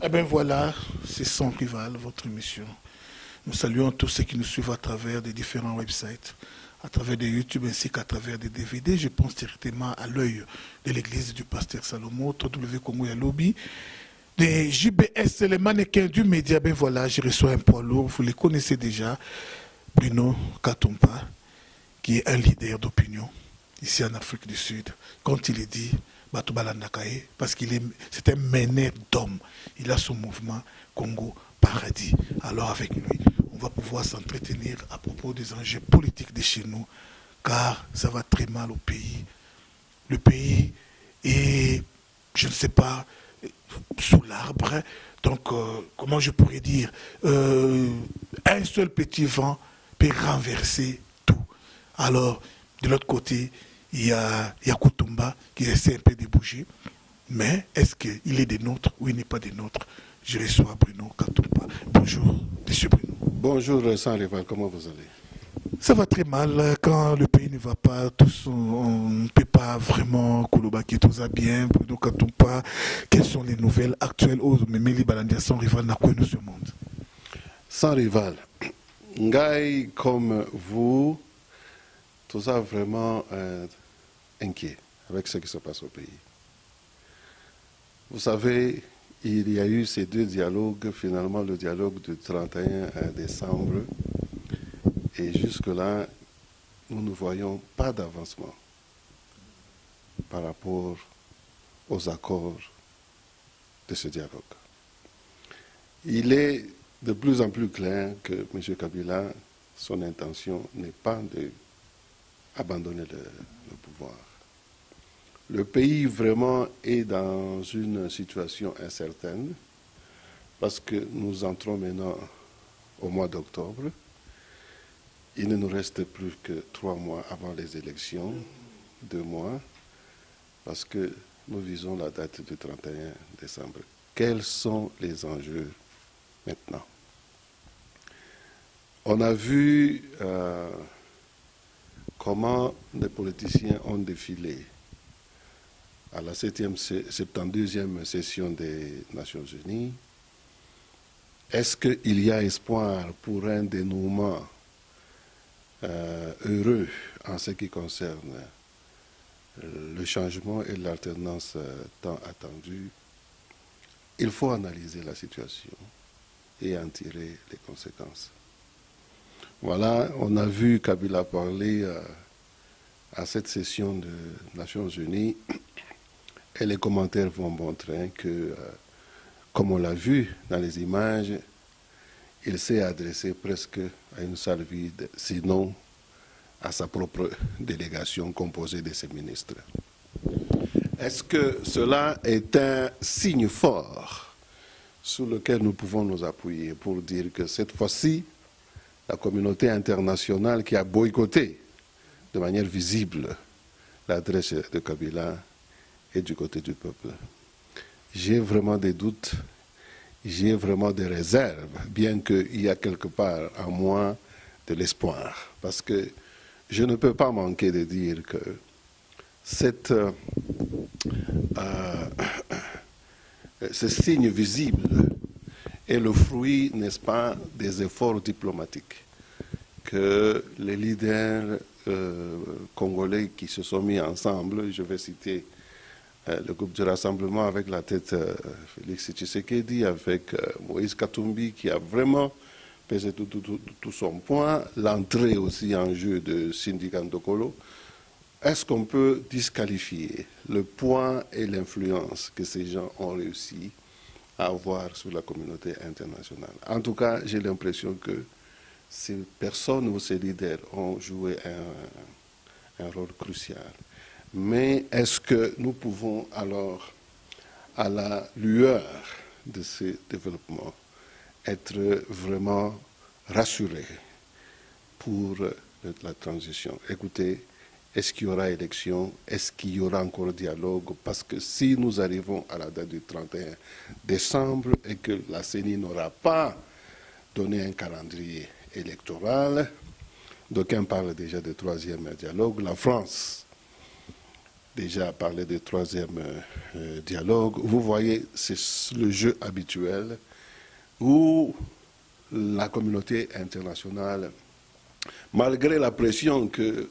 Eh bien voilà, c'est Sans Rival, votre émission. Nous saluons tous ceux qui nous suivent à travers des différents websites, à travers des YouTube ainsi qu'à travers des DVD. Je pense directement à l'œil de l'église du pasteur Salomon, www.congo Lobby, des JBS, les mannequins du média. Ben voilà, je reçois un poids lourd, vous les connaissez déjà, Bruno Katumpa, qui est un leader d'opinion ici en Afrique du Sud. Quand il est dit, parce c'est un meneur d'hommes. Il a son mouvement Congo Paradis. Alors avec lui, on va pouvoir s'entretenir à propos des enjeux politiques de chez nous, car ça va très mal au pays. Le pays est, je ne sais pas, sous l'arbre. Donc, comment je pourrais dire, un seul petit vent peut renverser tout. Alors, de l'autre côté, il y a Kutumba qui essaie un peu de bouger. Mais est-ce qu'il est des nôtres ou il n'est pas des nôtres? Je reçois Bruno Katumpa. Bonjour, monsieur Bruno. Bonjour, Sans Rival, comment vous allez? Ça va très mal quand le pays ne va pas, tous on ne peut pas vraiment Kouloubaki tout ça bien, Bruno Katumpa. Quelles sont les nouvelles actuelles aux Memeli Balandia Sans Rival n'a connu ce monde? Sans Rival, Ngaï comme vous, tout ça vraiment inquiet avec ce qui se passe au pays. Vous savez, il y a eu ces deux dialogues, finalement le dialogue du 31 décembre, et jusque-là, nous ne voyons pas d'avancement par rapport aux accords de ce dialogue. Il est de plus en plus clair que M. Kabila, son intention n'est pas d'abandonner le pouvoir. Le pays vraiment est dans une situation incertaine parce que nous entrons maintenant au mois d'octobre. Il ne nous reste plus que 3 mois avant les élections, 2 mois, parce que nous visons la date du 31 décembre. Quels sont les enjeux maintenant? On a vu comment les politiciens ont défilé à la 72e session des Nations Unies. Est-ce qu'il y a espoir pour un dénouement heureux en ce qui concerne le changement et l'alternance tant attendue? Il faut analyser la situation et en tirer les conséquences. Voilà, on a vu Kabila parler à cette session des Nations Unies et les commentaires vont montrer que, comme on l'a vu dans les images, il s'est adressé presque à une salle vide, sinon à sa propre délégation composée de ses ministres. Est-ce que cela est un signe fort sur lequel nous pouvons nous appuyer pour dire que cette fois-ci, la communauté internationale qui a boycotté de manière visible l'adresse de Kabila est du côté du peuple? J'ai vraiment des doutes, j'ai vraiment des réserves, bien qu'il y a quelque part en moi de l'espoir. Parce que je ne peux pas manquer de dire que ce signe visible est le fruit, n'est-ce pas, des efforts diplomatiques que les leaders congolais qui se sont mis ensemble, je vais citer le groupe du Rassemblement avec la tête Félix Tshisekedi, avec Moïse Katumbi qui a vraiment pesé tout son poids, l'entrée aussi en jeu de Sindi Kandokolo. Est-ce qu'on peut disqualifier le poids et l'influence que ces gens ont réussi à avoir sur la communauté internationale? En tout cas, j'ai l'impression que ces personnes ou ces leaders ont joué un rôle crucial. Mais est-ce que nous pouvons alors, à la lueur de ces développements, être vraiment rassurés pour la transition? Écoutez, est-ce qu'il y aura élection? Est-ce qu'il y aura encore dialogue? Parce que si nous arrivons à la date du 31 décembre et que la CENI n'aura pas donné un calendrier électoral, d'aucuns parlent déjà de 3e dialogue, la France déjà parlé de troisième dialogue. Vous voyez, c'est le jeu habituel où la communauté internationale, malgré la pression que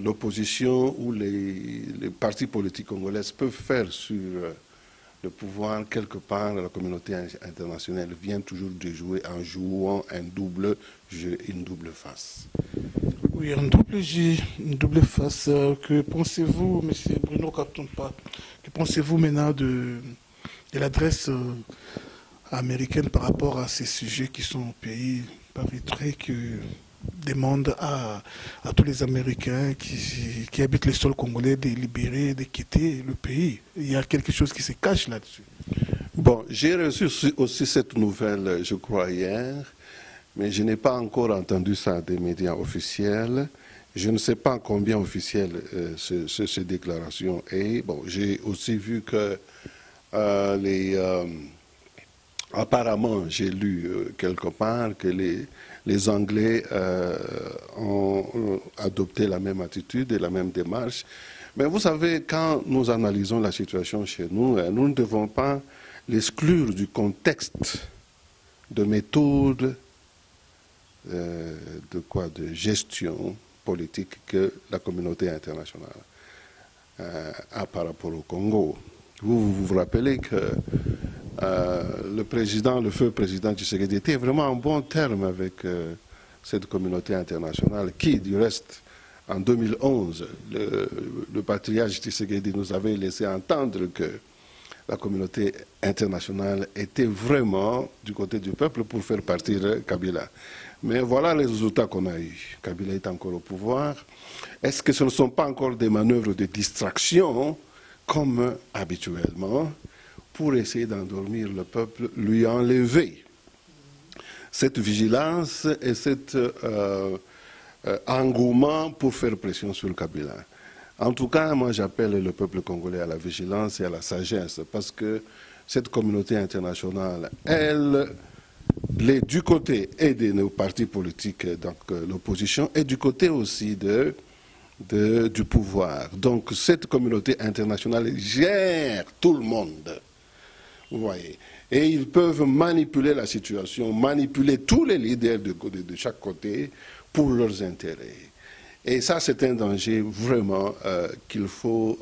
l'opposition ou les partis politiques congolais peuvent faire sur le pouvoir, quelque part, la communauté internationale vient toujours de jouer en jouant un double jeu, une double face. Oui, un double jeu, une double face. Que pensez-vous, M. Bruno Katumpa, que pensez-vous maintenant de l'adresse américaine par rapport à ces sujets qui sont au pays, paraîtrait que demande à tous les Américains qui habitent le sol congolais de libérer, de quitter le pays. Il y a quelque chose qui se cache là-dessus. Bon, j'ai reçu aussi cette nouvelle, je crois, hier, mais je n'ai pas encore entendu ça des médias officiels. Je ne sais pas combien officielles ces déclarations est. Bon, j'ai aussi vu que apparemment, j'ai lu quelque part que les Anglais ont adopté la même attitude et la même démarche. Mais vous savez, quand nous analysons la situation chez nous, nous ne devons pas l'exclure du contexte de méthode de gestion politique que la communauté internationale a par rapport au Congo. Vous rappelez que le feu président Tshisekedi était vraiment en bon terme avec cette communauté internationale qui, du reste, en 2011, le patriarche Tshisekedi nous avait laissé entendre que la communauté internationale était vraiment du côté du peuple pour faire partir Kabila. Mais voilà les résultats qu'on a eus. Kabila est encore au pouvoir. Est-ce que ce ne sont pas encore des manœuvres de distraction, comme habituellement, pour essayer d'endormir le peuple, lui enlever cette vigilance et cet engouement pour faire pression sur Kabila? En tout cas, moi j'appelle le peuple congolais à la vigilance et à la sagesse, parce que cette communauté internationale, elle est du côté et de nos partis politiques, donc l'opposition, et du côté aussi du pouvoir. Donc cette communauté internationale gère tout le monde, vous voyez. Et ils peuvent manipuler la situation, manipuler tous les leaders de chaque côté pour leurs intérêts. Et ça, c'est un danger vraiment qu'il faut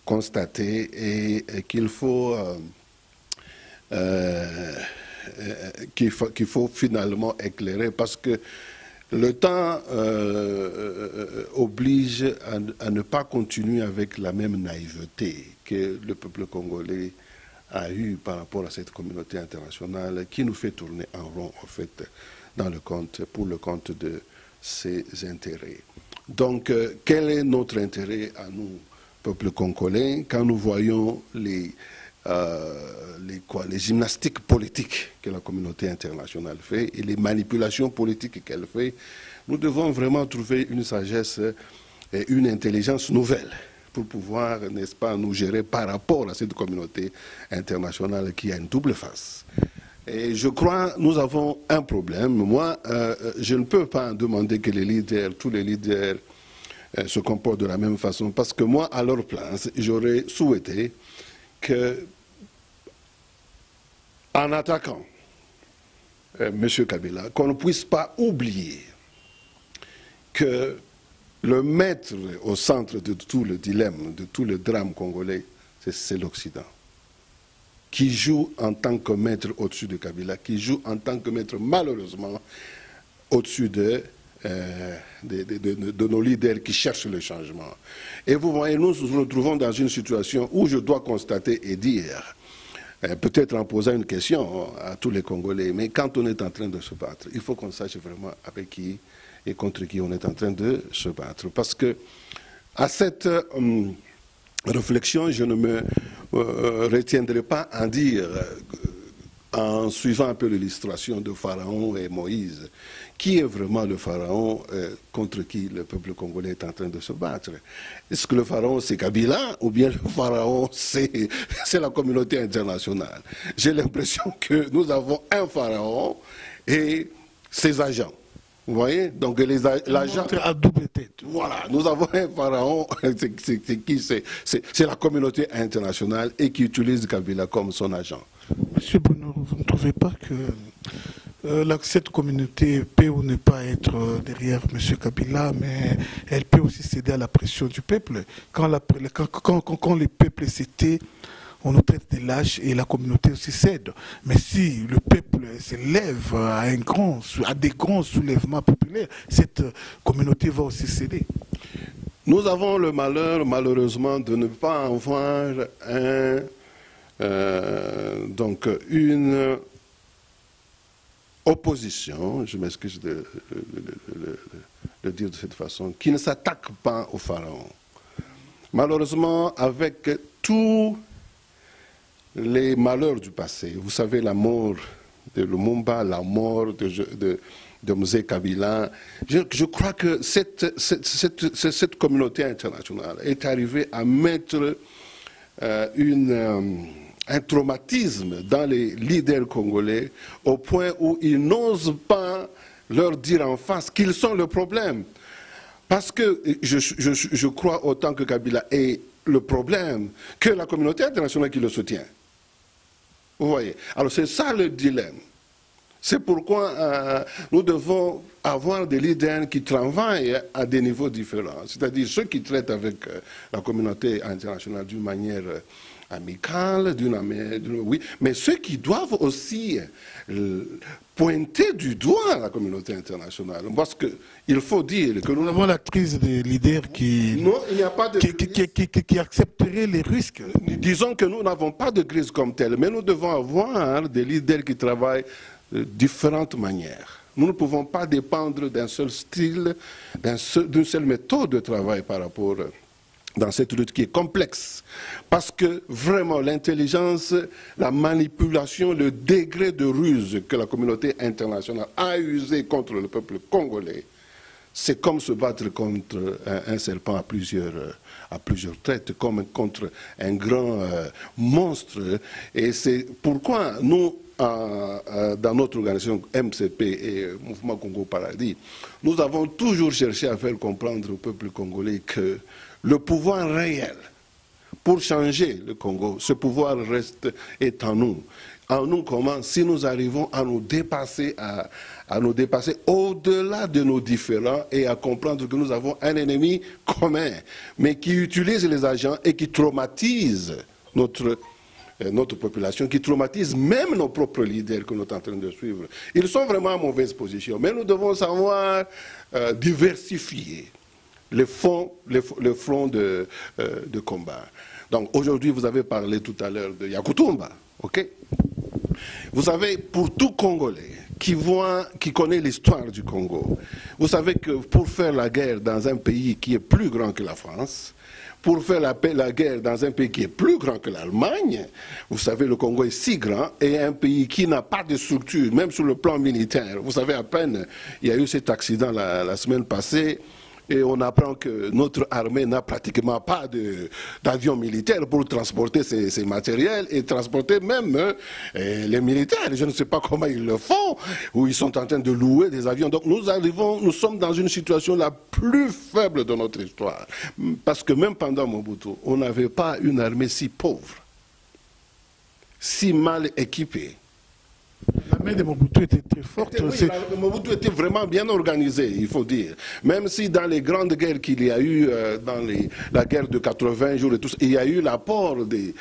constater et qu'il faut finalement éclairer, parce que le temps oblige à ne pas continuer avec la même naïveté que le peuple congolais a eu par rapport à cette communauté internationale qui nous fait tourner en rond, en fait, pour le compte de ses intérêts. Donc, quel est notre intérêt à nous, peuple congolais, quand nous voyons les gymnastiques politiques que la communauté internationale fait et les manipulations politiques qu'elle fait? Nous devons vraiment trouver une sagesse et une intelligence nouvelle pour pouvoir, n'est-ce pas, nous gérer par rapport à cette communauté internationale qui a une double face. Et je crois que nous avons un problème. Moi, je ne peux pas demander que tous les leaders se comportent de la même façon, parce que moi, à leur place, j'aurais souhaité que, en attaquant M. Kabila, qu'on ne puisse pas oublier que le maître au centre de tout le dilemme, de tout le drame congolais, c'est l'Occident, qui joue en tant que maître au-dessus de Kabila, qui joue en tant que maître, malheureusement, au-dessus de nos leaders qui cherchent le changement. Et vous voyez, nous nous retrouvons dans une situation où je dois constater et dire, peut-être en posant une question à tous les Congolais, mais quand on est en train de se battre, il faut qu'on sache vraiment avec qui et contre qui on est en train de se battre. Parce que à cette réflexion, je ne me retiendrai pas à dire, en suivant un peu l'illustration de Pharaon et Moïse, qui est vraiment le Pharaon contre qui le peuple congolais est en train de se battre? Est-ce que le Pharaon c'est Kabila ou bien le Pharaon c'est la communauté internationale? J'ai l'impression que nous avons un Pharaon et ses agents. Vous voyez? Donc l'agent à double tête. Voilà, nous avons un pharaon, c'est qui? C'est la communauté internationale et qui utilise Kabila comme son agent. Monsieur Bruno, vous ne trouvez pas que cette communauté peut ou ne pas être derrière M. Kabila, mais elle peut aussi céder à la pression du peuple. Quand les peuples s'étaient, on nous traite de lâches et la communauté aussi cède. Mais si le peuple s'élève à des grands soulèvements populaires, cette communauté va aussi céder. Nous avons le malheur, malheureusement, de ne pas avoir une opposition, je m'excuse de le dire de cette façon, qui ne s'attaque pas au pharaon. Malheureusement, avec tous les malheurs du passé, vous savez, la mort de Lumumba, la mort de Mzee Kabila, je crois que cette communauté internationale est arrivée à mettre un traumatisme dans les leaders congolais au point où ils n'osent pas leur dire en face qu'ils sont le problème. Parce que je crois autant que Kabila est le problème que la communauté internationale qui le soutient. Vous voyez? Alors c'est ça le dilemme. C'est pourquoi nous devons avoir des leaders qui travaillent à des niveaux différents. C'est-à-dire ceux qui traitent avec la communauté internationale d'une manière amicale, oui, mais ceux qui doivent aussi pointer du doigt la communauté internationale. Parce qu'il faut dire que nous avons la crise des leaders qui accepteraient les risques. Disons que nous n'avons pas de crise comme telle, mais nous devons avoir des leaders qui travaillent de différentes manières. Nous ne pouvons pas dépendre d'un seul style, d'une seule méthode de travail par rapport dans cette lutte qui est complexe. Parce que vraiment l'intelligence, la manipulation, le degré de ruse que la communauté internationale a usé contre le peuple congolais, c'est comme se battre contre un serpent à plusieurs têtes, comme contre un grand monstre. Et c'est pourquoi nous, dans notre organisation MCP et Mouvement Congo Paradis, nous avons toujours cherché à faire comprendre au peuple congolais que le pouvoir réel pour changer le Congo, ce pouvoir est en nous. En nous comment? Si nous arrivons à nous dépasser, à nous dépasser au-delà de nos différends et à comprendre que nous avons un ennemi commun, mais qui utilise les agents et qui traumatise notre population, qui traumatise même nos propres leaders que nous sommes en train de suivre. Ils sont vraiment en mauvaise position, mais nous devons savoir diversifier les fronts de combat. Donc aujourd'hui, vous avez parlé tout à l'heure de Yakutumba, ok? Vous savez, pour tout Congolais qui connaît l'histoire du Congo, vous savez que pour faire la guerre dans un pays qui est plus grand que la France, pour faire la guerre dans un pays qui est plus grand que l'Allemagne, vous savez, le Congo est si grand et un pays qui n'a pas de structure, même sur le plan militaire. Vous savez, à peine, il y a eu cet accident la semaine passée, et on apprend que notre armée n'a pratiquement pas d'avion militaire pour transporter ces matériels et transporter même les militaires. Je ne sais pas comment ils le font, ou ils sont en train de louer des avions. Donc nous sommes dans une situation la plus faible de notre histoire. Parce que même pendant Mobutu, on n'avait pas une armée si pauvre, si mal équipée. L'armée de Mobutu était très forte. Oui, Mobutu était vraiment bien organisé, il faut dire. Même si dans les grandes guerres qu'il y a eu, dans la guerre de 80 jours et tout ça, il y a eu l'apport des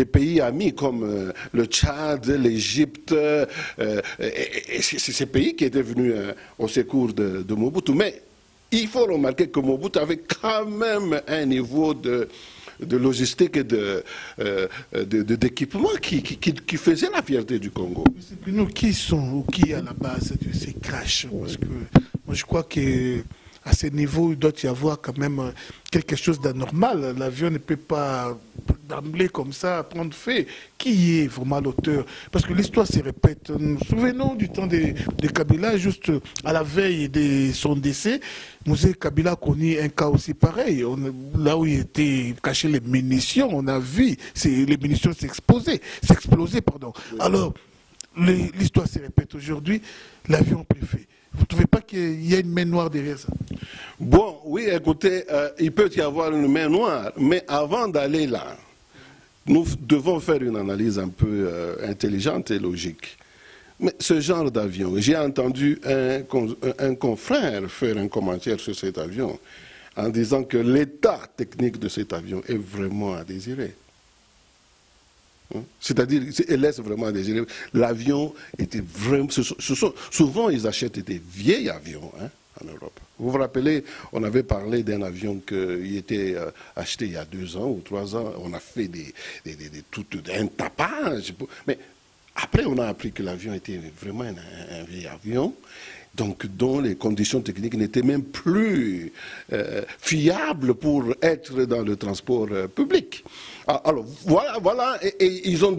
pays amis comme le Tchad, l'Égypte, et c'est ces pays qui étaient venus au secours de Mobutu. Mais il faut remarquer que Mobutu avait quand même un niveau de logistique et d'équipement qui faisait la fierté du Congo. Nous, qui est à la base de ces crashs? Parce que moi je crois qu'à ce niveau, il doit y avoir quand même quelque chose d'anormal. L'avion ne peut pas d'emblée comme ça prendre feu. Qui est vraiment l'auteur? Parce que l'histoire se répète. Nous nous souvenons du temps de Kabila, juste à la veille de son décès, Mzee Kabila a connu un cas aussi pareil. Là où il était caché les munitions, on a vu les munitions s'exploser. Alors, l'histoire se répète aujourd'hui, l'avion pris feu. Vous ne trouvez pas qu'il y a une main noire derrière ça? Bon, oui, écoutez, il peut y avoir une main noire, mais avant d'aller là, nous devons faire une analyse un peu intelligente et logique. Mais ce genre d'avion, j'ai entendu un confrère faire un commentaire sur cet avion en disant que l'état technique de cet avion est vraiment à désirer. C'est-à-dire, elle laisse vraiment à désirer. L'avion était vraiment... souvent, ils achètent des vieils avions en Europe. Vous vous rappelez, on avait parlé d'un avion qui était acheté il y a 2 ans ou 3 ans. On a fait tout un tapage. Mais après, on a appris que l'avion était vraiment un vieil avion, donc dont les conditions techniques n'étaient même plus fiables pour être dans le transport public. Alors voilà, et ils ont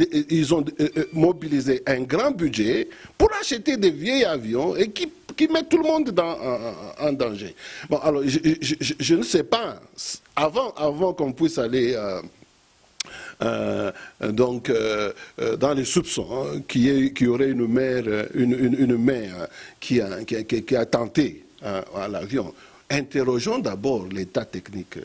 mobilisé un grand budget pour acheter des vieils avions et qui mettent tout le monde en danger. Bon, alors je ne sais pas, avant qu'on puisse aller dans les soupçons, qu'il y aurait une main qui a tenté à l'avion. Interrogeons d'abord l'état technique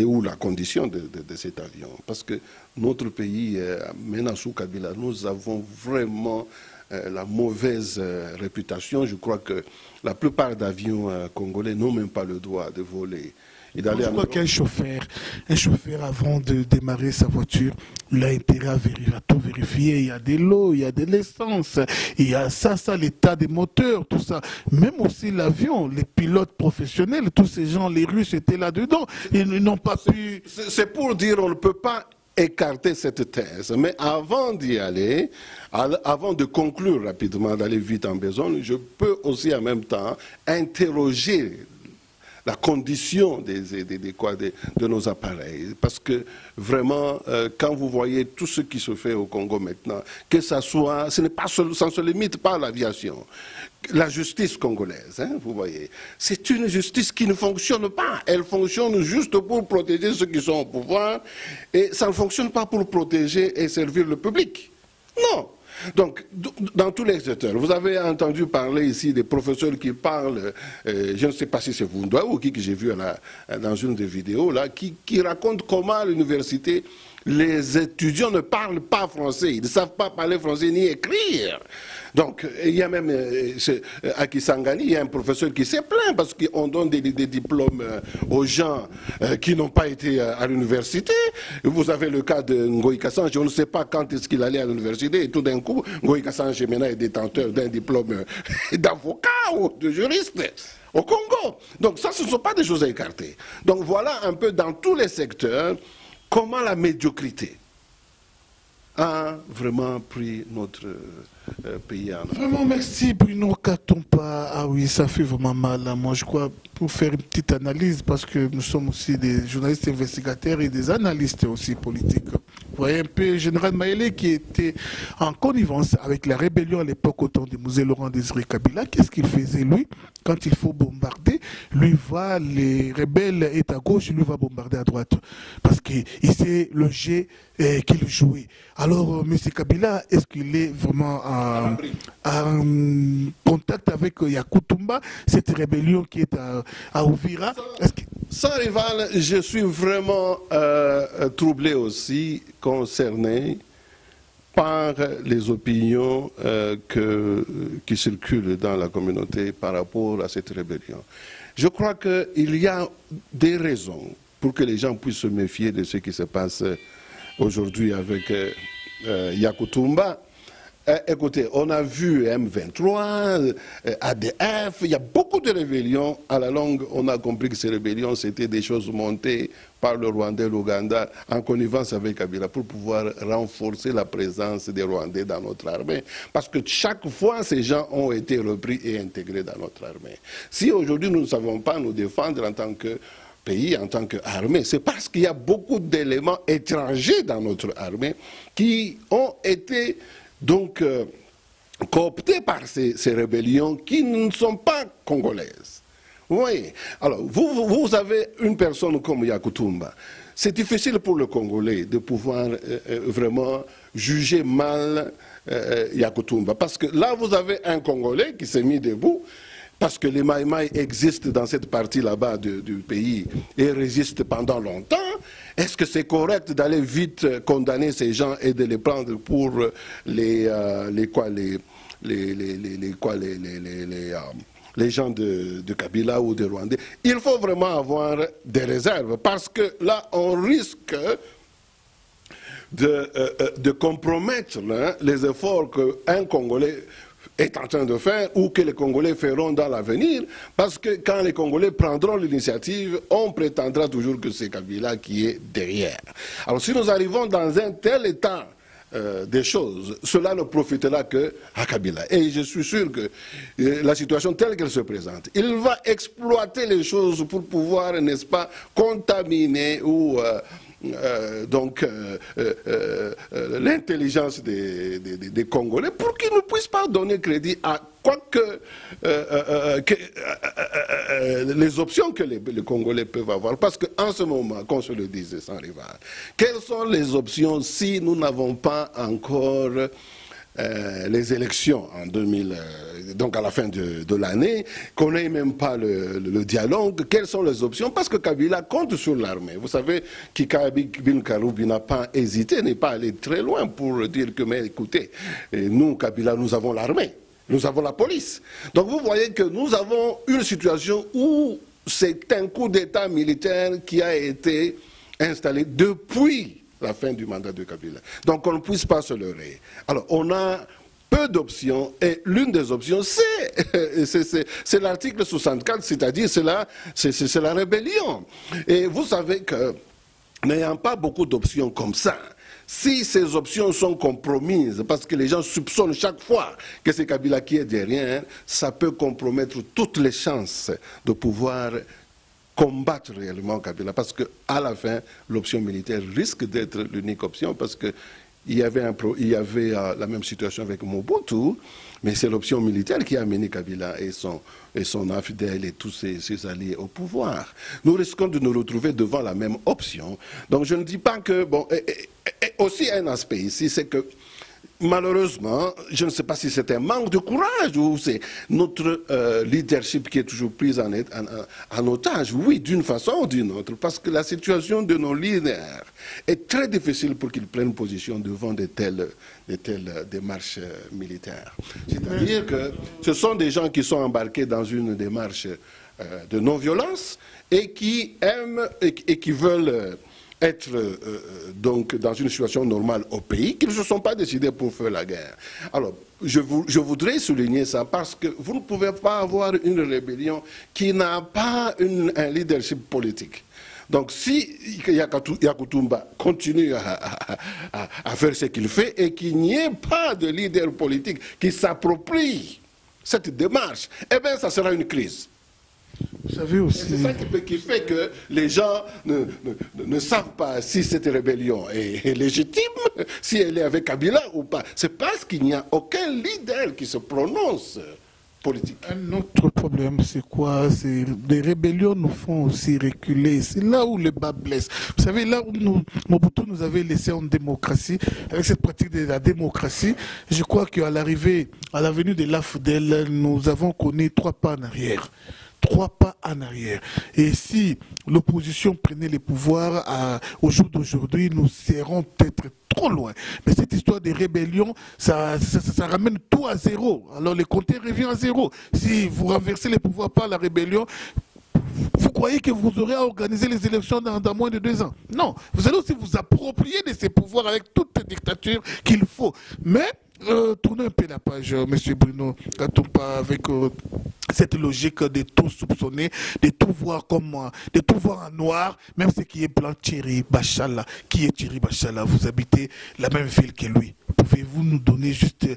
ou la condition de cet avion. Parce que notre pays, maintenant sous Kabila, nous avons vraiment la mauvaise réputation. Je crois que la plupart d'avions congolais n'ont même pas le droit de voler. Je crois qu'un chauffeur, avant de démarrer sa voiture, il a intérêt à tout vérifier. Il y a de l'eau, il y a de l'essence, il y a ça, l'état des moteurs, tout ça. Même aussi l'avion, les pilotes professionnels, tous ces gens, les Russes étaient là-dedans. Ils n'ont pas pu... C'est pour dire on ne peut pas écarter cette thèse. Mais avant d'y aller, avant de conclure rapidement, d'aller vite en besogne, je peux aussi en même temps interroger la condition de nos appareils. Parce que vraiment, quand vous voyez tout ce qui se fait au Congo maintenant, que ça soit, ça ne se limite pas à l'aviation. La justice congolaise, vous voyez, c'est une justice qui ne fonctionne pas. Elle fonctionne juste pour protéger ceux qui sont au pouvoir et ça ne fonctionne pas pour protéger et servir le public. Non. Donc, dans tous les secteurs, vous avez entendu parler ici des professeurs qui parlent, je ne sais pas si c'est Vundwa ou qui que j'ai vu dans une des vidéos, là, qui racontent comment à l'université, les étudiants ne parlent pas français, ils ne savent pas parler français ni écrire. Donc, il y a même à Kisangani, il y a un professeur qui s'est plaint parce qu'on donne des diplômes aux gens qui n'ont pas été à l'université. Vous avez le cas de Ngoï Kassange, on ne sait pas quand est-ce qu'il allait à l'université et tout d'un coup, Ngoï Kassange maintenant est détenteur d'un diplôme d'avocat ou de juriste au Congo. Donc ça, ce ne sont pas des choses à écarter. Donc voilà un peu dans tous les secteurs comment la médiocrité a vraiment pris notre pays en... Vraiment, merci Bruno Katumpa. Ah oui, ça fait vraiment mal. Moi, je crois, pour faire une petite analyse, parce que nous sommes aussi des journalistes investigateurs et des analystes aussi politiques. Vous voyez un peu Général Maélé qui était en connivence avec la rébellion à l'époque au temps de Mosé Laurent Désiré Kabila. Qu'est-ce qu'il faisait lui? Quand il faut bombarder, lui va, les rebelles est à gauche, lui va bombarder à droite. Parce qu'il sait le jeu qu'il jouait. Alors, M. Kabila, est-ce qu'il est vraiment en contact avec Yakutumba, cette rébellion qui est à Ouvira? Sans rival, je suis vraiment troublé aussi, concerné par les opinions qui circulent dans la communauté par rapport à cette rébellion. Je crois qu'il y a des raisons pour que les gens puissent se méfier de ce qui se passe aujourd'hui avec Yakutumba. Écoutez, on a vu M23, ADF, il y a beaucoup de rébellions. À la longue, on a compris que ces rébellions, c'était des choses montées par le Rwandais et l'Ouganda en connivence avec Kabila pour pouvoir renforcer la présence des Rwandais dans notre armée. Parce que chaque fois, ces gens ont été repris et intégrés dans notre armée. Si aujourd'hui, nous ne savons pas nous défendre en tant que pays, en tant qu'armée, c'est parce qu'il y a beaucoup d'éléments étrangers dans notre armée qui ont été donc cooptés par ces rébellions qui ne sont pas congolaises. Vous voyez? Alors, vous avez une personne comme Yakutumba. C'est difficile pour le Congolais de pouvoir vraiment jugé mal Yakutumba. Parce que là, vous avez un Congolais qui s'est mis debout, parce que les Maïmaï existent dans cette partie là-bas du pays et résistent pendant longtemps. Est-ce que c'est correct d'aller vite condamner ces gens et de les prendre pour les gens de Kabila ou de Rwandais? Il faut vraiment avoir des réserves, parce que là, on risque de compromettre les efforts qu'un Congolais est en train de faire ou que les Congolais feront dans l'avenir, parce que quand les Congolais prendront l'initiative, on prétendra toujours que c'est Kabila qui est derrière. Alors si nous arrivons dans un tel état des choses, cela ne profitera que à Kabila. Et je suis sûr que la situation telle qu'elle se présente, il va exploiter les choses pour pouvoir, n'est-ce pas, contaminer ou l'intelligence des Congolais, pour qu'ils ne puissent pas donner crédit à les options que les Congolais peuvent avoir. Parce qu'en ce moment, qu'on se le dise sans rival, quelles sont les options si nous n'avons pas encore les élections en 2000, donc à la fin de l'année, qu'on n'ait même pas le dialogue? Quelles sont les options? Parce que Kabila compte sur l'armée. Vous savez, Kikabi Bin Karoubi n'a pas hésité, n'est pas allé très loin pour dire que, mais écoutez, nous, Kabila, nous avons l'armée, nous avons la police. Donc vous voyez que nous avons une situation où c'est un coup d'État militaire qui a été installé depuis la fin du mandat de Kabila. Donc on ne puisse pas se leurrer. Alors on a peu d'options, et l'une des options, c'est l'article 64, c'est-à-dire c'est la rébellion. Et vous savez que, n'ayant pas beaucoup d'options comme ça, si ces options sont compromises, parce que les gens soupçonnent chaque fois que c'est Kabila qui est derrière, ça peut compromettre toutes les chances de pouvoir combattre réellement Kabila, parce qu'à la fin, l'option militaire risque d'être l'unique option, parce qu'il y avait la même situation avec Mobutu, mais c'est l'option militaire qui a mené Kabila et son AFDL et tous ses alliés au pouvoir. Nous risquons de nous retrouver devant la même option. Donc je ne dis pas que... Bon, et aussi un aspect ici, c'est que malheureusement, je ne sais pas si c'est un manque de courage ou c'est notre leadership qui est toujours pris en otage. Oui, d'une façon ou d'une autre, parce que la situation de nos leaders est très difficile pour qu'ils prennent position devant de telles démarches militaires. C'est-à-dire que ce sont des gens qui sont embarqués dans une démarche de non-violence et qui aiment et qui veulent être donc dans une situation normale au pays, qu'ils ne se sont pas décidés pour faire la guerre. Alors, je voudrais souligner ça, parce que vous ne pouvez pas avoir une rébellion qui n'a pas un leadership politique. Donc si Yakutumba continue à faire ce qu'il fait et qu'il n'y ait pas de leader politique qui s'approprie cette démarche, eh bien ça sera une crise. Vous savez aussi... C'est ça qui fait que les gens ne savent pas si cette rébellion est légitime, si elle est avec Kabila ou pas. C'est parce qu'il n'y a aucun leader qui se prononce politique. Un autre problème, c'est quoi? C'est les rébellions nous font aussi reculer. C'est là où le bas blesse. Vous savez, là où Mobutu nous avait laissé en démocratie, avec cette pratique de la démocratie, je crois qu'à l'arrivée, à la venue de l'AFDL, nous avons connu 3 pas en arrière. 3 pas en arrière. Et si l'opposition prenait les pouvoirs au jour d'aujourd'hui, nous serons peut-être trop loin. Mais cette histoire de rébellion, ça ramène tout à zéro. Alors le compteur revient à zéro. Si vous renversez les pouvoirs par la rébellion, vous croyez que vous aurez à organiser les élections dans moins de 2 ans? Non. Vous allez aussi vous approprier de ces pouvoirs avec toute dictature qu'il faut. Mais tournez un peu la page, M. Bruno Katumba, avec cette logique de tout soupçonner, de tout voir de tout voir en noir, même ce qui est blanc. Thierry Bachala, qui est Thierry Bachala? Vous habitez la même ville que lui. Pouvez-vous nous donner juste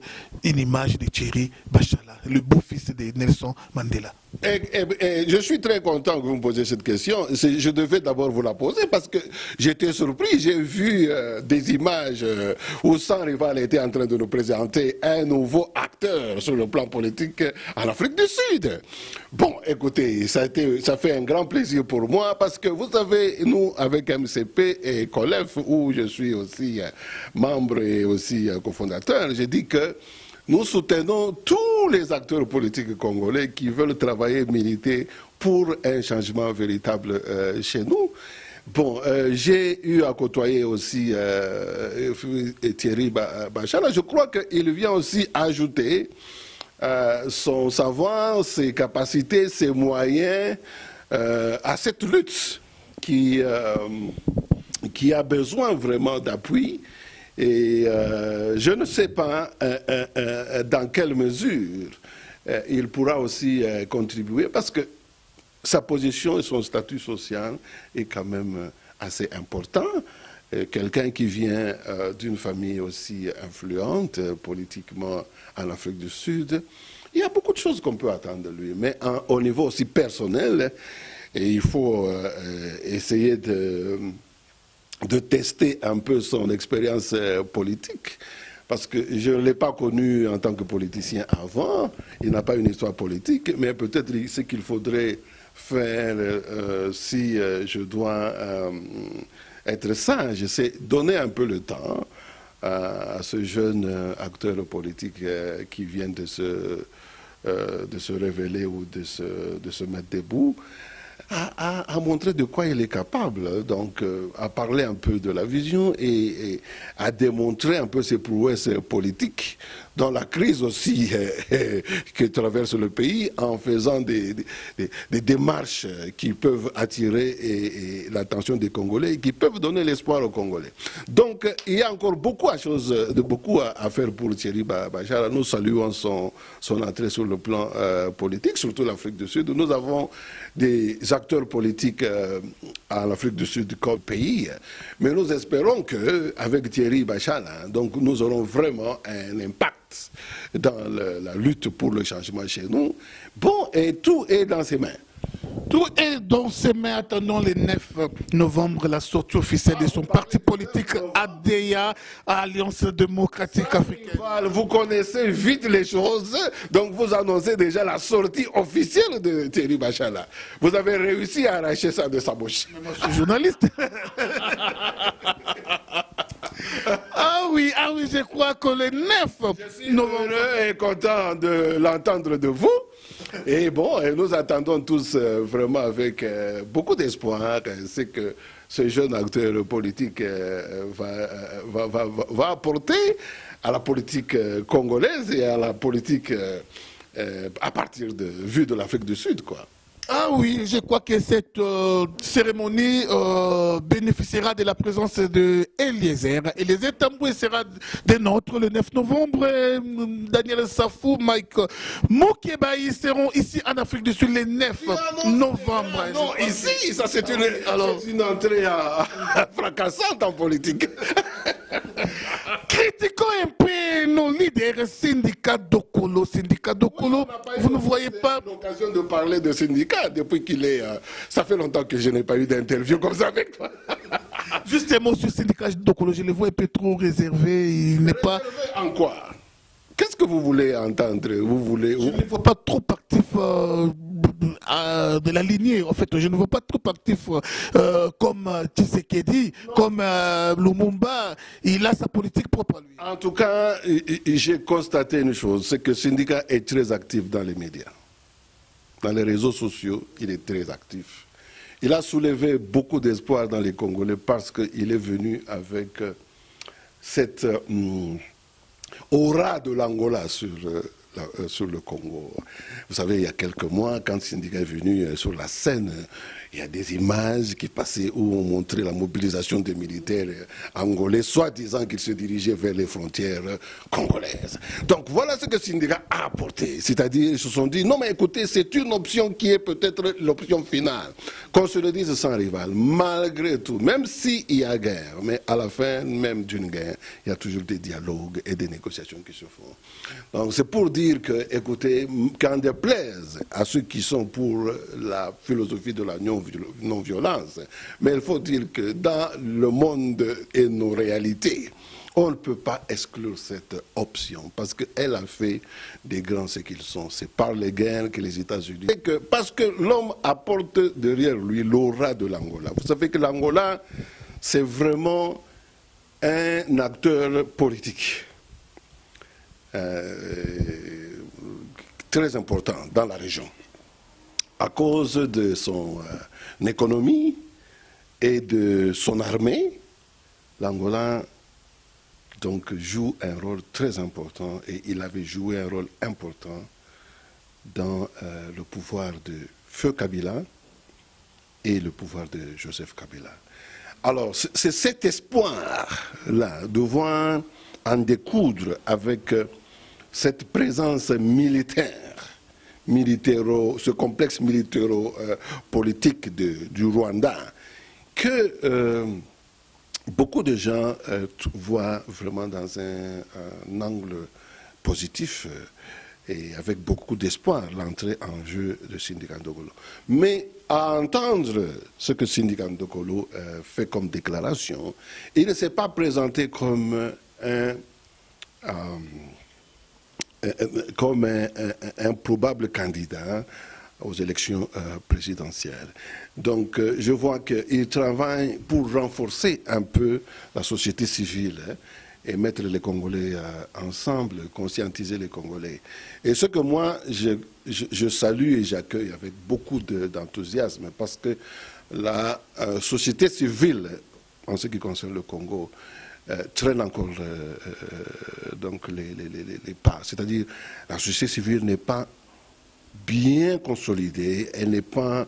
une image de Thierry Bachala, le beau-fils de Nelson Mandela? Je suis très content que vous me posiez cette question. Je devais d'abord vous la poser parce que j'étais surpris. J'ai vu des images où Sans Rival était en train de nous présenter un nouveau acteur sur le plan politique en Afrique du Sud. Bon, écoutez, ça fait un grand plaisir pour moi parce que vous savez, nous, avec MCP et COLEF, où je suis aussi membre et aussi cofondateur, j'ai dit que nous soutenons tous les acteurs politiques congolais qui veulent travailler, militer pour un changement véritable chez nous. Bon, j'ai eu à côtoyer aussi Thierry Bachala. Je crois qu'il vient aussi ajouter son savoir, ses capacités, ses moyens à cette lutte qui a besoin vraiment d'appui. Et je ne sais pas dans quelle mesure il pourra aussi contribuer, parce que sa position et son statut social est quand même assez important. Quelqu'un qui vient d'une famille aussi influente politiquement en Afrique du Sud, il y a beaucoup de choses qu'on peut attendre de lui. Mais au niveau aussi personnel, il faut essayer de tester un peu son expérience politique, parce que je ne l'ai pas connu en tant que politicien avant, il n'a pas une histoire politique, mais peut-être ce qu'il faudrait faire si je dois être sage, c'est donner un peu le temps à ce jeune acteur politique qui vient de se révéler ou de se mettre debout, à montrer de quoi il est capable, donc à parler un peu de la vision et à démontrer un peu ses prouesses politiques dans la crise aussi que traverse le pays, en faisant des démarches qui peuvent attirer l'attention des Congolais et qui peuvent donner l'espoir aux Congolais. Donc il y a encore beaucoup à faire pour Thierry Bachala. Nous saluons son entrée sur le plan politique, surtout l'Afrique du Sud. Nous avons des acteurs politiques en Afrique du Sud comme pays, mais nous espérons qu'avec Thierry Bachala, donc nous aurons vraiment un impact dans la lutte pour le changement chez nous. Bon, et tout est dans ses mains. Tout est dans ses mains. Attendons le 9 novembre la sortie officielle de son parti politique ADEA, Alliance démocratique africaine. Vous connaissez vite les choses, donc vous annoncez déjà la sortie officielle de Thierry Bachala. Vous avez réussi à arracher ça de sa bouche. Mais moi, je suis journaliste. Ah oui, je crois que le 9 novembre... Je suis content de l'entendre de vous. Et bon, nous attendons tous vraiment avec beaucoup d'espoir. C'est que ce jeune acteur politique va apporter à la politique congolaise et à la politique à partir vue de l'Afrique du Sud, quoi. Ah oui, je crois que cette cérémonie bénéficiera de la présence de Eliezer. Eliezer Tamboué sera des nôtres le 9 novembre. Daniel Safou, Mike Moukeba, ils seront ici en Afrique du Sud le 9 novembre. Non, ici, ça c'est une entrée fracassante en politique. Critiquons un peu nos leaders, syndicats Dokolo. Vous ne voyez pas l'occasion de parler de syndicat depuis qu'il est... ça fait longtemps que je n'ai pas eu d'interview comme ça avec toi. Juste un mot sur le syndicat Dokolo, je le vois un peu trop réservé, il n'est pas... En quoi? Qu'est-ce que vous voulez entendre? Je ne vois pas trop actif de la lignée, en fait. Je ne vois pas trop actif comme Tshisekedi, comme Lumumba. Il a sa politique propre à lui. En tout cas, j'ai constaté une chose, c'est que le syndicat est très actif dans les médias. Dans les réseaux sociaux, il est très actif. Il a soulevé beaucoup d'espoir dans les Congolais parce qu'il est venu avec cette aura de l'Angola sur le Congo. Vous savez, il y a quelques mois, quand le syndicat est venu sur la scène, il y a des images qui passaient où on montrait la mobilisation des militaires angolais, soi-disant qu'ils se dirigeaient vers les frontières congolaises. Donc voilà ce que Sindika a apporté. C'est-à-dire, ils se sont dit, non mais écoutez, c'est une option qui est peut-être l'option finale. Qu'on se le dise sans rival, malgré tout, même s'il y a guerre, mais à la fin même d'une guerre, il y a toujours des dialogues et des négociations qui se font. Donc c'est pour dire que, écoutez, qu'en déplaise à ceux qui sont pour la philosophie de la non-violence, mais il faut dire que dans le monde et nos réalités, on ne peut pas exclure cette option parce qu'elle a fait des grands ce qu'ils sont. C'est par les guerres que les États-Unis... Parce que l'homme apporte derrière lui l'aura de l'Angola. Vous savez que l'Angola, c'est vraiment un acteur politique très important dans la région à cause de son économie et de son armée. L'Angola donc joue un rôle très important et il avait joué un rôle important dans le pouvoir de Feu Kabila et le pouvoir de Joseph Kabila. Alors c'est cet espoir-là de voir en découdre avec cette présence militaire, ce complexe militaro-politique du Rwanda, que beaucoup de gens voient vraiment dans un angle positif et avec beaucoup d'espoir l'entrée en jeu de Sindika Ndokolo. Mais à entendre ce que Sindika Ndokolo fait comme déclaration, il ne s'est pas présenté comme un probable candidat aux élections présidentielles. Donc je vois qu'il travaille pour renforcer un peu la société civile et mettre les Congolais ensemble, conscientiser les Congolais. Et ce que moi je salue et j'accueille avec beaucoup d'enthousiasme, parce que la société civile, en ce qui concerne le Congo, traîne encore donc les pas. C'est-à-dire la société civile n'est pas bien consolidée, elle n'est pas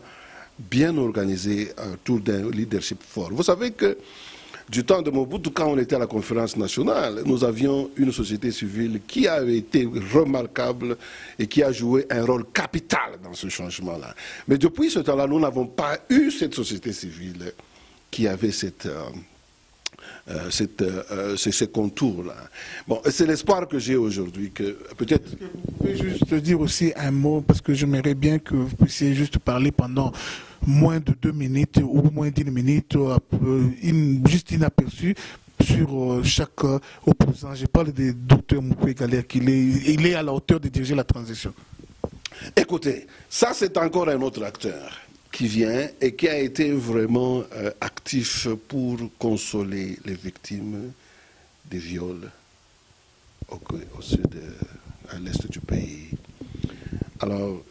bien organisée autour d'un leadership fort. Vous savez que du temps de Mobutu, quand on était à la conférence nationale, nous avions une société civile qui avait été remarquable et qui a joué un rôle capital dans ce changement-là. Mais depuis ce temps-là, nous n'avons pas eu cette société civile qui avait ces contours-là. Bon, c'est l'espoir que j'ai aujourd'hui, que peut-être... Vous pouvez juste dire aussi un mot, parce que j'aimerais bien que vous puissiez juste parler pendant moins de 2 minutes ou moins d'1 minute, juste inaperçu sur chaque opposant. Je parle du docteur Mukwege Galère, il est à la hauteur de diriger la transition. Écoutez, ça c'est encore un autre acteur qui vient et qui a été vraiment actif pour consoler les victimes des viols au sud, à l'est du pays. Alors,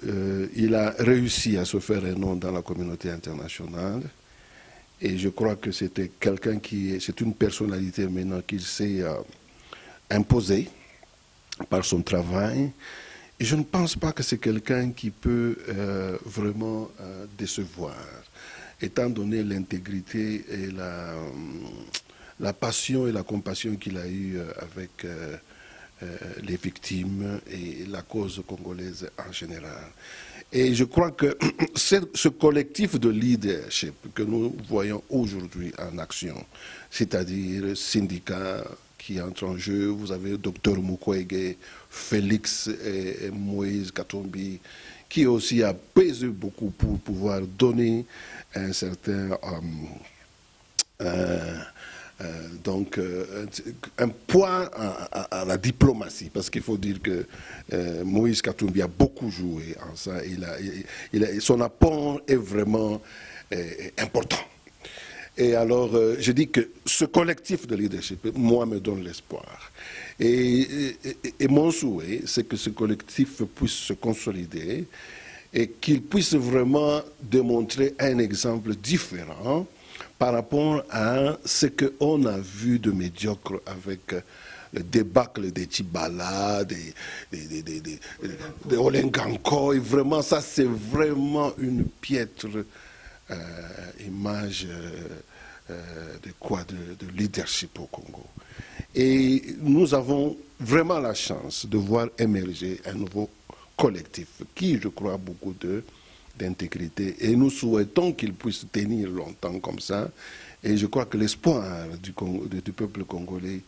il a réussi à se faire un nom dans la communauté internationale et je crois que c'était quelqu'un c'est une personnalité maintenant qu'il s'est imposée par son travail. Et je ne pense pas que c'est quelqu'un qui peut vraiment décevoir, étant donné l'intégrité et la passion et la compassion qu'il a eue avec les victimes et la cause congolaise en général. Et je crois que ce collectif de leadership que nous voyons aujourd'hui en action, c'est-à-dire syndicats qui entrent en jeu, vous avez Dr Mukwege, Félix et Moïse Katumbi, qui aussi a pesé beaucoup pour pouvoir donner un certain un poids à la diplomatie, parce qu'il faut dire que Moïse Katumbi a beaucoup joué en ça. Son apport est vraiment important. Et alors, je dis que ce collectif de leadership, moi, me donne l'espoir. Et mon souhait, c'est que ce collectif puisse se consolider et qu'il puisse vraiment démontrer un exemple différent par rapport à ce qu'on a vu de médiocre avec le débâcle des Tibala, des Olenganko. Et vraiment, ça, c'est vraiment une piètre image de leadership au Congo. Et nous avons vraiment la chance de voir émerger un nouveau collectif qui, je crois, a beaucoup d'intégrité. Et nous souhaitons qu'il puisse tenir longtemps comme ça. Et je crois que l'espoir du peuple congolais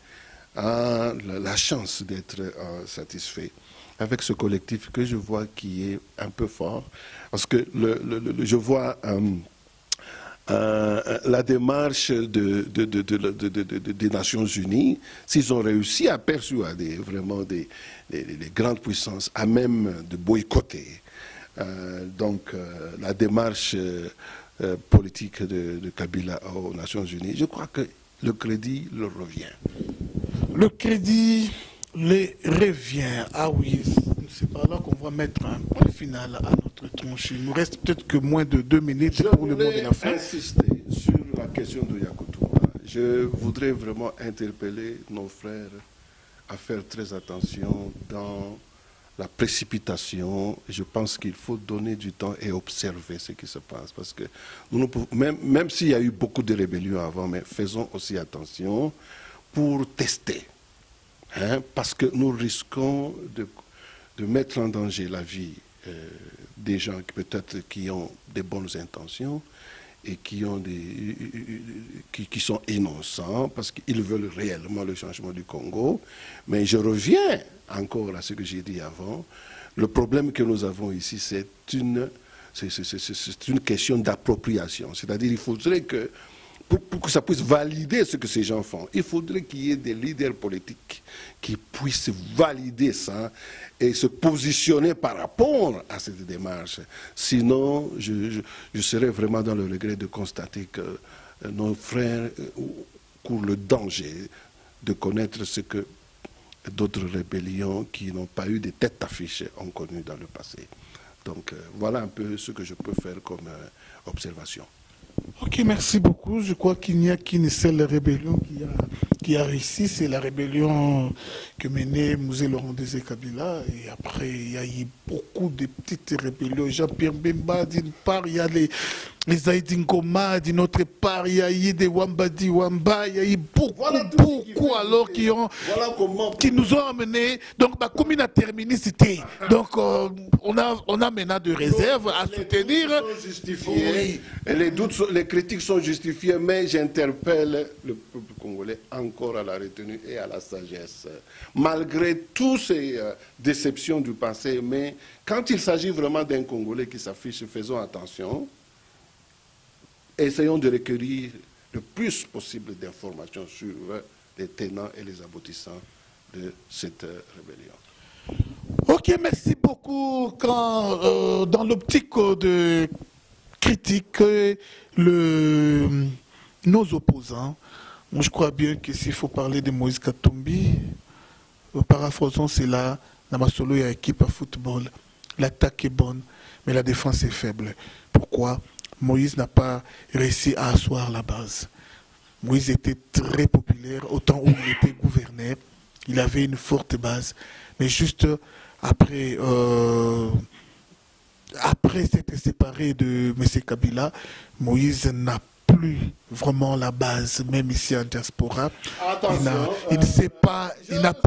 a la chance d'être satisfait avec ce collectif que je vois qui est un peu fort. Parce que je vois la démarche des Nations Unies, s'ils ont réussi à persuader vraiment des grandes puissances à même de boycotter la démarche politique de Kabila aux Nations Unies, je crois que le crédit leur revient. Le crédit les revient. Ah oui, c'est par là qu'on va mettre un point final à notre tronche. Il nous reste peut-être que moins de 2 minutes pour le mot de la fin. Je voudrais insister sur la question de Yakutumba. Je voudrais vraiment interpeller nos frères à faire très attention dans la précipitation. Je pense qu'il faut donner du temps et observer ce qui se passe. Parce que nous pouvons, même s'il y a eu beaucoup de rébellions avant, mais faisons aussi attention pour tester. Parce que nous risquons de mettre en danger la vie des gens peut-être qui ont des bonnes intentions et qui sont innocents parce qu'ils veulent réellement le changement du Congo. Mais je reviens encore à ce que j'ai dit avant. Le problème que nous avons ici, c'est une question d'appropriation. C'est-à-dire qu'il faudrait que, pour que ça puisse valider ce que ces gens font, il faudrait qu'il y ait des leaders politiques qui puissent valider ça et se positionner par rapport à cette démarche. Sinon, je serais vraiment dans le regret de constater que nos frères courent le danger de connaître ce que d'autres rébellions qui n'ont pas eu de tête d'affiche ont connu dans le passé. Donc voilà un peu ce que je peux faire comme observation. Ok, merci beaucoup. Je crois qu'il n'y a qu'une seule rébellion qui a réussi, c'est la rébellion que menait Mouzé Laurent Désiré Kabila. Et après, il y a eu beaucoup de petites rébellions. Jean-Pierre Bemba, d'une part, il y a les Aïdin Goma, d'une autre part, il y a eu des Wambadi Wamba, il y a eu beaucoup, alors qui nous ont amenés. Donc, ma commune a terminé, c'était. Donc, on a maintenant de réserves à soutenir. Oui. Et les critiques sont justifiées, mais j'interpelle le peuple congolais encore à la retenue et à la sagesse. Malgré toutes ces déceptions du passé, mais quand il s'agit vraiment d'un Congolais qui s'affiche, faisons attention. Essayons de recueillir le plus possible d'informations sur les tenants et les aboutissants de cette rébellion. Ok, merci beaucoup. Quand, dans l'optique de critiquer nos opposants, moi je crois bien que s'il faut parler de Moïse Katumbi, paraphrasons cela, Namasolo y a équipe à football, l'attaque est bonne, mais la défense est faible. Pourquoi ? Moïse n'a pas réussi à asseoir la base. Moïse était très populaire au temps où il était gouverneur. Il avait une forte base. Mais juste après s'être séparé de M. Kabila, Moïse n'a plus vraiment la base, même ici en diaspora. Il n'a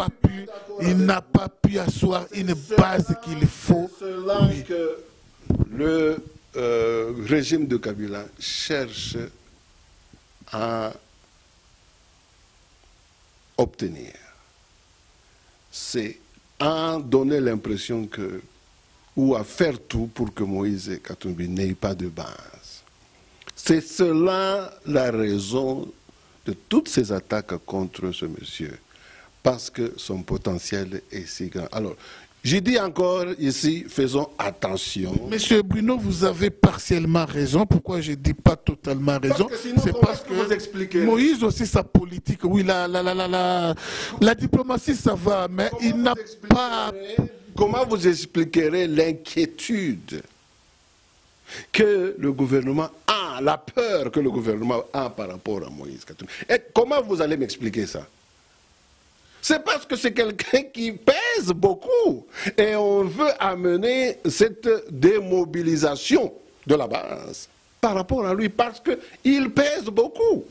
pas pu asseoir une base qu'il faut. C'est là que le régime de Kabila cherche à obtenir. C'est à donner l'impression que, ou à faire tout pour que Moïse Katumbi n'ait pas de base. C'est cela la raison de toutes ces attaques contre ce monsieur, parce que son potentiel est si grand. Alors, j'ai dit encore ici, faisons attention. Monsieur Bruno, vous avez partiellement raison. Pourquoi je ne dis pas totalement raison? C'est parce que Moïse aussi, sa politique, oui, la diplomatie, ça va, mais il n'a pas... Comment vous expliquerez l'inquiétude que le gouvernement a, la peur que le gouvernement a par rapport à Moïse Katumbi? Et comment vous allez m'expliquer ça? C'est parce que c'est quelqu'un qui pèse beaucoup et on veut amener cette démobilisation de la base. par rapport à lui parce qu'il pèse beaucoup.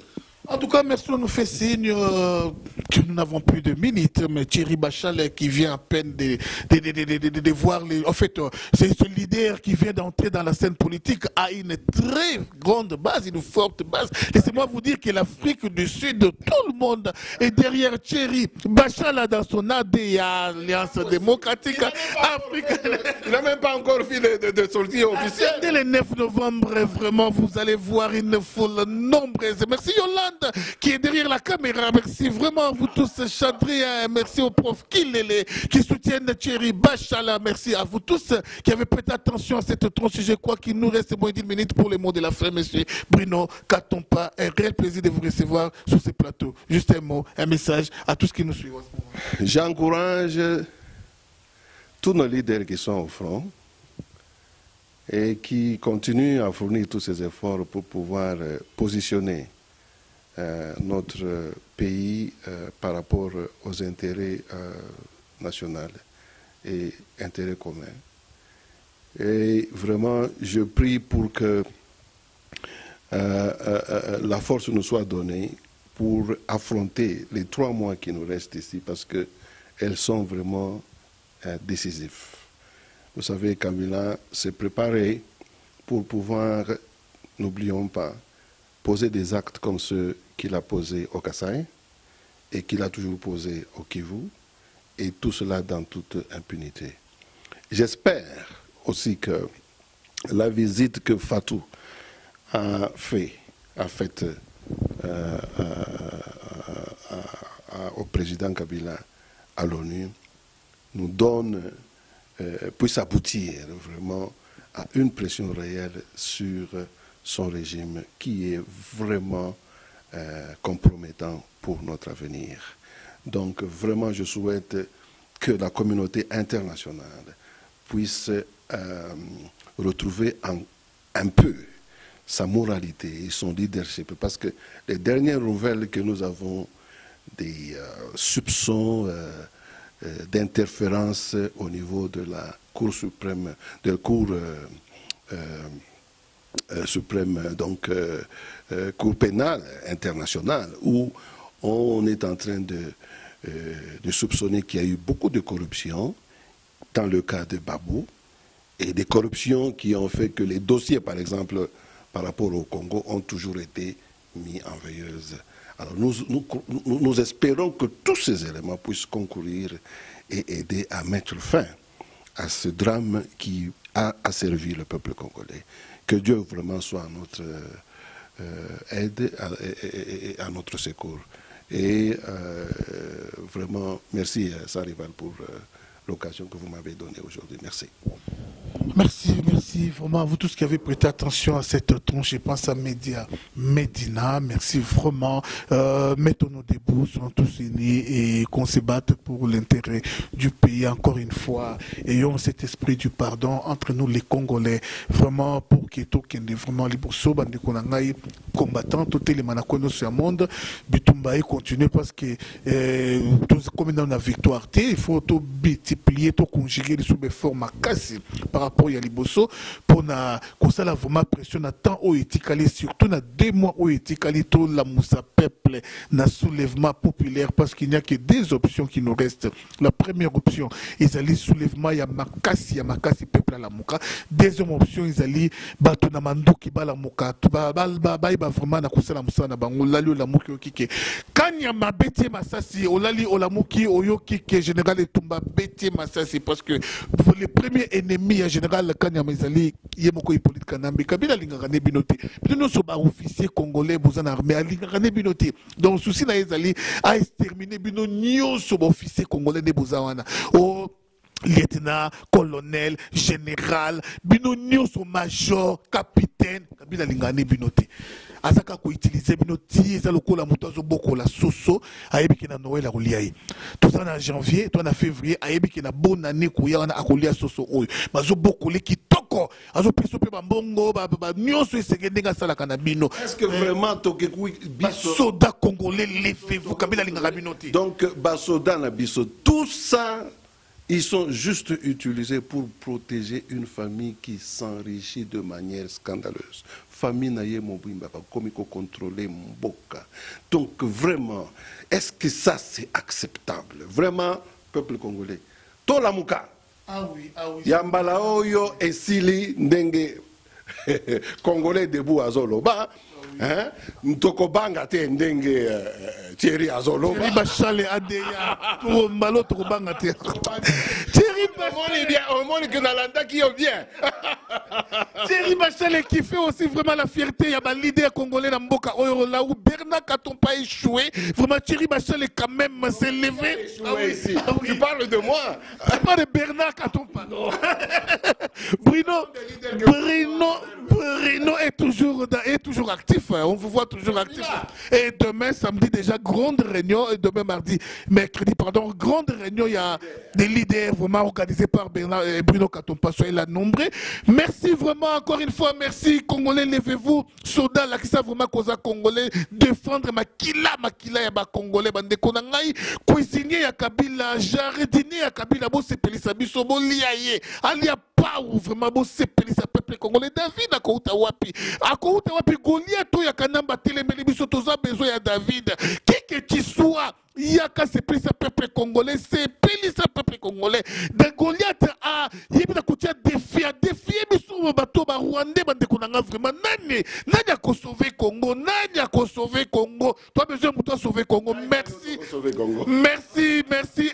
En tout cas, merci, on nous fait signe que nous n'avons plus de minutes, mais Thierry Bachal qui vient à peine de voir les... En fait, c'est ce leader qui vient d'entrer dans la scène politique a une très grande base, une forte base. Laissez-moi vous dire que l'Afrique du Sud, tout le monde est derrière Thierry Bachal dans son AD, Alliance démocratique africaine. Il n'a même pas encore fait de sortie officielle. Dès le 9 novembre, vraiment, vous allez voir une foule nombreuse. Merci Yolande qui est derrière la caméra. Merci vraiment vous tous, Chadrien. Merci au prof Kilele qui soutiennent Thierry Bachala. Merci à vous tous qui avez prêté attention à cette tranche. Je crois qu'il nous reste moins d'1 minute pour les mots de la fin, monsieur Bruno Katompa. Un réel plaisir de vous recevoir sur ce plateau. Juste un mot, un message à tous qui nous suivent. J'encourage tous nos leaders qui sont au front et qui continuent à fournir tous ces efforts pour pouvoir positionner notre pays par rapport aux intérêts nationaux et intérêts communs. Et vraiment, je prie pour que la force nous soit donnée pour affronter les 3 mois qui nous restent ici parce qu'elles sont vraiment décisives. Vous savez, Kabila s'est préparé pour pouvoir, n'oublions pas, poser des actes comme ceux qu'il a posés au Kasaï et qu'il a toujours posés au Kivu, et tout cela dans toute impunité. J'espère aussi que la visite que Fatou a faite au président Kabila à l'ONU nous donne, puisse aboutir vraiment à une pression réelle sur son régime qui est vraiment compromettant pour notre avenir. Donc vraiment, je souhaite que la communauté internationale puisse retrouver un peu sa moralité et son leadership, parce que les dernières nouvelles que nous avons des soupçons d'interférence au niveau de la Cour suprême, de la Cour suprême, donc Cour pénale internationale, où on est en train de soupçonner qu'il y a eu beaucoup de corruption dans le cas de Babou, et des corruptions qui ont fait que les dossiers, par exemple, par rapport au Congo, ont toujours été mis en veilleuse. Alors nous espérons que tous ces éléments puissent concourir et aider à mettre fin à ce drame qui a asservi le peuple congolais. Que Dieu vraiment soit à notre aide et à notre secours. Et vraiment, merci Sarival pour l'occasion que vous m'avez donnée aujourd'hui. Merci. Merci vraiment à vous tous qui avez prêté attention à cette tronche. Je pense à Medina. Merci vraiment. Mettons-nous debout, soyons tous unis et qu'on se batte pour l'intérêt du pays. Encore une fois, ayons cet esprit du pardon entre nous les Congolais. Vraiment pour que tout kende vraiment liboso bande konangai combattant tout les manakono sur le monde. Bitumba et continuer parce que comme dans la victoire, il faut tout multiplier, tout conjuguer les sous-formes cassées par rapport à Liboso pour na kosala vraiment pression na temps au etikali, surtout na 2 mois au etikali tout la moussa peuple na soulèvement populaire, parce qu'il n'y a que 2 options qui nous restent. La première option, ils allaient soulèvement ya makasi peuple à la mouka. Deuxième option, ils allaient bato na manduki ba la mouka ba vraiment na kosala moussa na bango lali la mouki okike kanya mabeti masasi olali olamuki oyoki ke général Etumba beti masasi, parce que les premiers ennemis à général Kanyama Izali Yemoko Hippolyte Kanambe Kabila lingakane binote bino so ba officier congolais bozan armée lingakane binote, donc souci na Izali a exterminer bino nyonso ba officier congolais ne bozawana o lieutenant, colonel, général, bino nyonso major, capitaine Kabila lingane binote azaka ko utiliser binoti eza lokola moto azoboko la soso ayebi ki na Noël a koliai tout ça en janvier toi na février ayebi ki na bonne année ko ya na akolia soso oyo bazoboko le kitoko azopeso pe bambongo ba nyonso esengende nga sala kana bino. Est-ce que vraiment tokeku biso soda congolais levez-vous Kabila lingaka binoti, donc basoda na biso tout ça Ils sont juste utilisés pour protéger une famille qui s'enrichit de manière scandaleuse. Famille naye mobimba comme contrôler mboka. Donc vraiment, est-ce que ça c'est acceptable? Vraiment, peuple congolais. Tolamuka. Ah oui, ah oui. Yambala oyo esili ndenge congolais debout azoloba. Hein? Ntokobanga te ndenge Thierry azoloba. Thierry Bachale adeya. Pour malo tokobanga te. Thierry Bachale bien, au monde que Nalanda qui est bien. Thierry Bachale qui fait aussi vraiment la fierté. Il y a un leader congolais dans Mboka Oyo là où Bernard Katon pas échoué. Vraiment Thierry Bachale quand même s'est levé. Ah oui, si. Ah oui. Tu parles de moi. Je parle de Bernard Katon pas. Bruno est toujours actif. On vous voit toujours actif. Et demain, samedi, déjà, grande réunion. Et demain, mercredi, pardon, grande réunion. Il y a des leaders vraiment organisés par Bernard et Bruno Katompa. Soyez là nombreux. Merci vraiment, encore une fois. Merci, Congolais. Levez-vous. Soda, là, qui savent vraiment cause Congolais. Défendre Makila, ya ba Congolais. Bande Konangai. Cuisinier, ya Kabila. Jardinier, ya Kabila. Bo sepelisa biso. Bo liaye. Alia pa ou vraiment bo sepelisa peuple congolais. David, akouta wapi. Akouta wapi. Goliath, ya kanamba telemeli biso. Toza besoin ya David. Qui que tu sois. Yaka sepelisa peuple congolais. Sepelisa peuple congolais. De Goliath a. Yébina koutia défier biso. Bato ba Rwandais. Bande konanga vraiment. Nani a sauvé Congo. Nani a sauvé Congo. Toi besoin de sauver Congo. Merci. Merci.